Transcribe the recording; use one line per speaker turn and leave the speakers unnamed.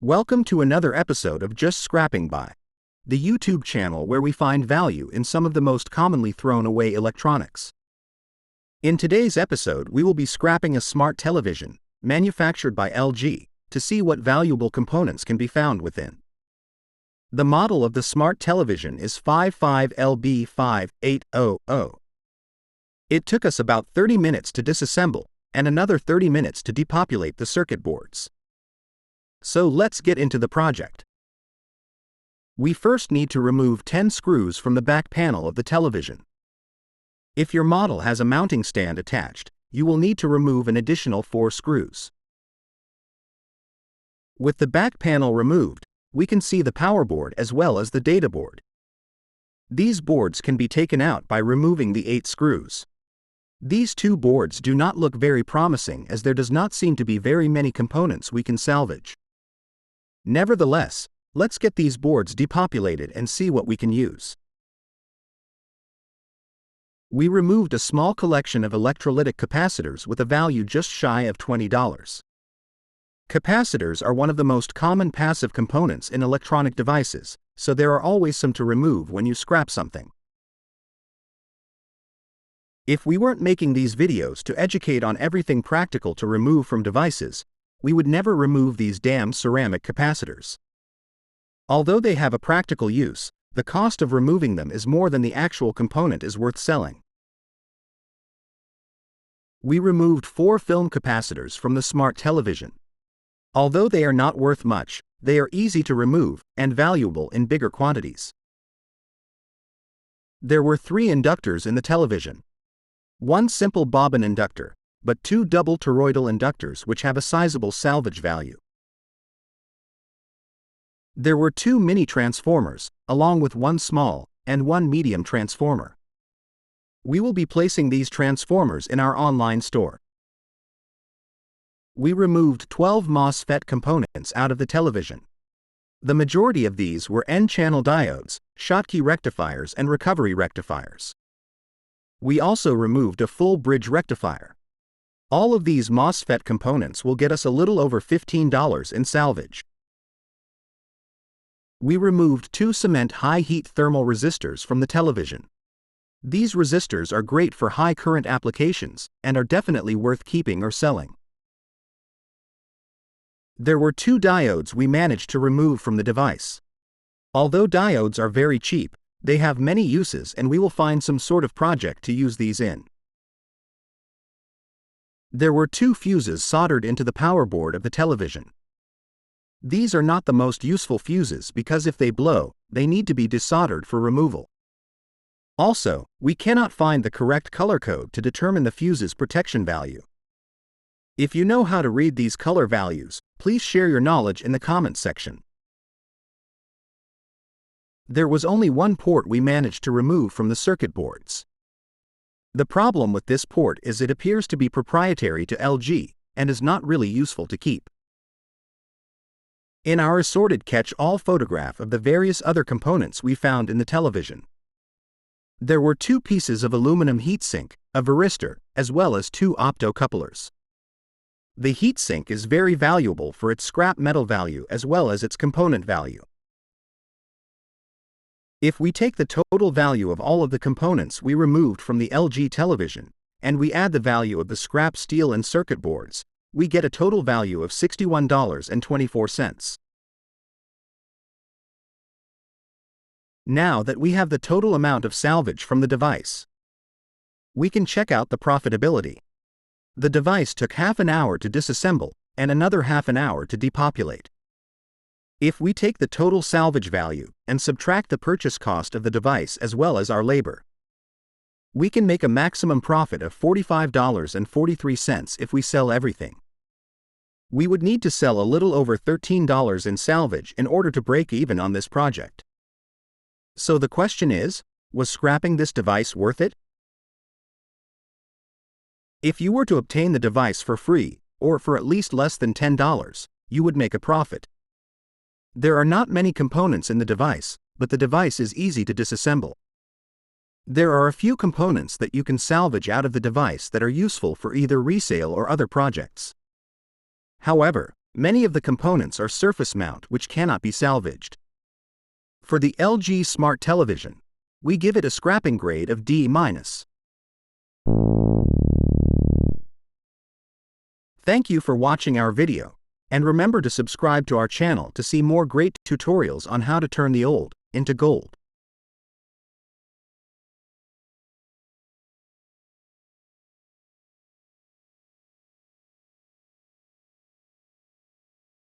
Welcome to another episode of Just Scrapping By, the YouTube channel where we find value in some of the most commonly thrown away electronics. In today's episode, we will be scrapping a smart television, manufactured by LG, to see what valuable components can be found within. The model of the smart television is 55LB5800. It took us about 30 minutes to disassemble, and another 30 minutes to depopulate the circuit boards. So let's get into the project. We first need to remove 10 screws from the back panel of the television. If your model has a mounting stand attached, you will need to remove an additional 4 screws. With the back panel removed, we can see the power board as well as the data board. These boards can be taken out by removing the 8 screws. These 2 boards do not look very promising as there does not seem to be very many components we can salvage. Nevertheless, let's get these boards depopulated and see what we can use. We removed a small collection of electrolytic capacitors with a value just shy of $20. Capacitors are one of the most common passive components in electronic devices, so there are always some to remove when you scrap something. If we weren't making these videos to educate on everything practical to remove from devices, we would never remove these damn ceramic capacitors. Although they have a practical use, the cost of removing them is more than the actual component is worth selling. We removed 4 film capacitors from the smart television. Although they are not worth much, they are easy to remove and valuable in bigger quantities. There were 3 inductors in the television. 1 simple bobbin inductor, but 2 double toroidal inductors which have a sizable salvage value. There were 2 mini transformers, along with 1 small and 1 medium transformer. We will be placing these transformers in our online store. We removed 12 MOSFET components out of the television. The majority of these were N-channel diodes, Schottky rectifiers and recovery rectifiers. We also removed a full bridge rectifier. All of these MOSFET components will get us a little over $15 in salvage. We removed 2 cement high-heat thermal resistors from the television. These resistors are great for high current applications and are definitely worth keeping or selling. There were 2 diodes we managed to remove from the device. Although diodes are very cheap, they have many uses and we will find some sort of project to use these in. There were 2 fuses soldered into the power board of the television. These are not the most useful fuses because if they blow, they need to be desoldered for removal. Also, we cannot find the correct color code to determine the fuse's protection value. If you know how to read these color values, please share your knowledge in the comments section. There was only 1 port we managed to remove from the circuit boards. The problem with this port is it appears to be proprietary to LG and is not really useful to keep. In our assorted catch-all photograph of the various other components we found in the television, there were 2 pieces of aluminum heatsink, a varistor, as well as 2 opto-couplers. The heatsink is very valuable for its scrap metal value as well as its component value. If we take the total value of all of the components we removed from the LG television, and we add the value of the scrap steel and circuit boards, we get a total value of $61.24. Now that we have the total amount of salvage from the device, we can check out the profitability. The device took half an hour to disassemble and another half an hour to depopulate. If we take the total salvage value and subtract the purchase cost of the device as well as our labor, we can make a maximum profit of $45.43 if we sell everything. We would need to sell a little over $13 in salvage in order to break even on this project. So the question is, was scrapping this device worth it? If you were to obtain the device for free, or for at least less than $10, you would make a profit. There are not many components in the device, but the device is easy to disassemble. There are a few components that you can salvage out of the device that are useful for either resale or other projects. However, Many of the components are surface mount which cannot be salvaged. For the LG Smart Television, we give it a scrapping grade of D-. Thank you for watching our video, and remember to subscribe to our channel to see more great tutorials on how to turn the old into gold.